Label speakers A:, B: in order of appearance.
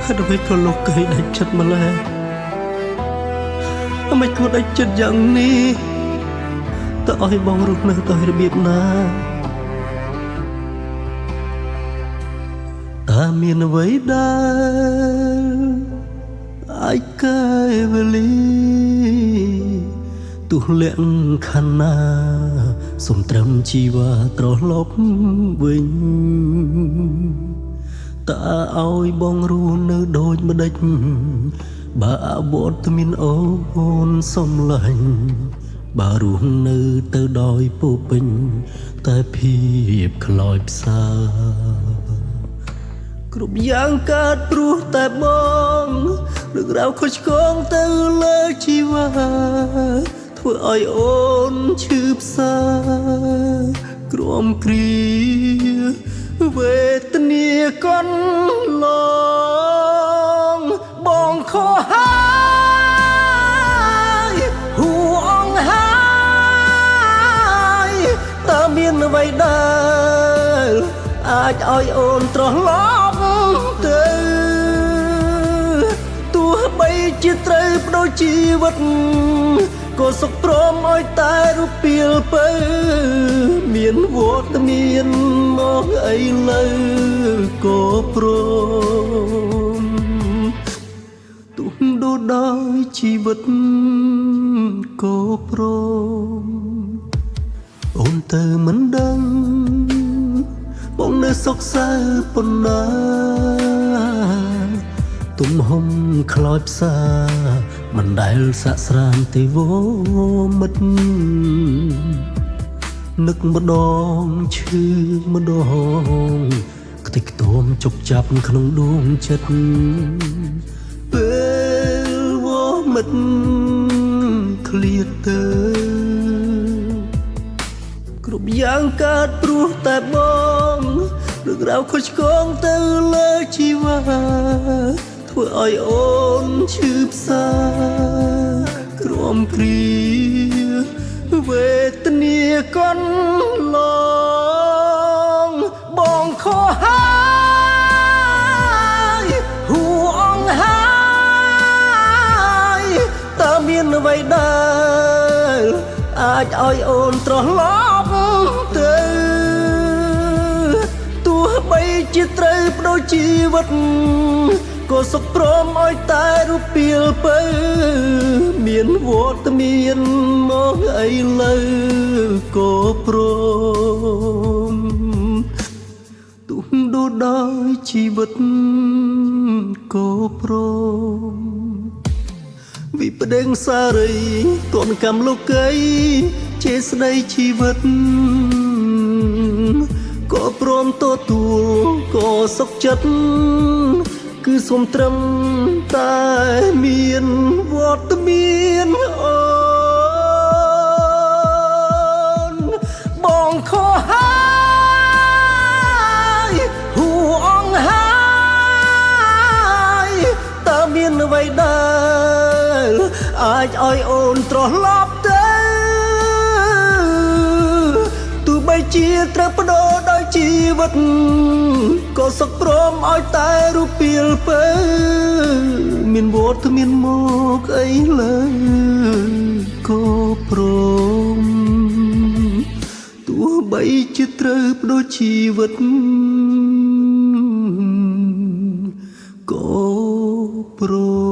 A: អ្វីក៏លោកកៃដាច់ចិត្តម្ល៉េះអ្មេចគាត់ដាច់ចិត្តយ៉ាងនេះតើឲ្យបងរស់នៅដោយរបៀបណាតើមានអ្វីដែលអាចកែវលីទោះលក្ខណៈសុំត្រឹមជីវ៉ាត្រឡប់វិញតើឲ្យបងរស់នៅដូចម្ដេចបើអវត្តមានអូនសំឡាញ់បើរស់នៅទៅដោយពោពេញតែភាពខ្លោចផ្សាគ្រប់យ៉ាងកើតព្រោះតែបងរឿងរ៉ាវខុសឆ្គងទៅលើជីវ៉ាធ្វើឲ្យអូនឈឺផ្សាក្រំគ្រាវេទនាកន់ឡងបងខកហើយហួអងហើយតើមានអ្វីដែលអាចឲ្យអូនត្រឡប់ទៅទោះបីជាត្រូវបដូរជីវិតក៏សុខព្រមឲ្យតែរូបពីលពើមានវត្តមានមកអីលើក៏ព្រមទុំដូរដោយជីវិតក៏ព្រមអូនទៅមិនដឹងបងនៅសុខសៅប៉ុណ្ណាទំហំខ្លោចផ្សាមិនដែលសាក់ស្រានទេវមិត្តនឹកម្ដងឈឺម្ដងខ្ទេចខ្ទាំជប់ចាប់ក្នុងដួងចិត្តពេលវមិត្តឃ្លាតទៅគ្រប់យ៉ាងកើតព្រោះតែបងរឿងរ៉ាវខុសឆ្គងទៅលើជីវ៉ាធ្វើឲ្យអូនឈឺផ្សាក្រំគ្រាវេទនាកន់ឡងបងខកហើយហួអងហើយតើមានអ្វីដែលអាចឲ្យអូនត្រឡប់ទៅទោះបីជាត្រូវបដូរជីវិតក៏សុខព្រមឲ្យតែរូបពីលពើមានវត្តមានមកអីលើក៏ព្រមទុំដូរដោយជីវិតក៏ព្រមវិប្តេងសារីទនកម្មលោកីជាស្ដីជីវិតក៏ព្រមទទួលក៏សុខចិត្តគឺសូមត្រឹមតែមានវត្តមានអូនបងខកហើយហួអងហើយតើមានអ្វីដែលអាចឲ្យអូនត្រឡប់ទៅទោះបីជាត្រូវបដូរដោយជីវិតក៏សុខព្រមឲ្យតែរូបពីលពើមានវត្តមានមកអីលើក៏ព្រមទោះបីជាត្រូវបដូរជីវិតក៏ព្រម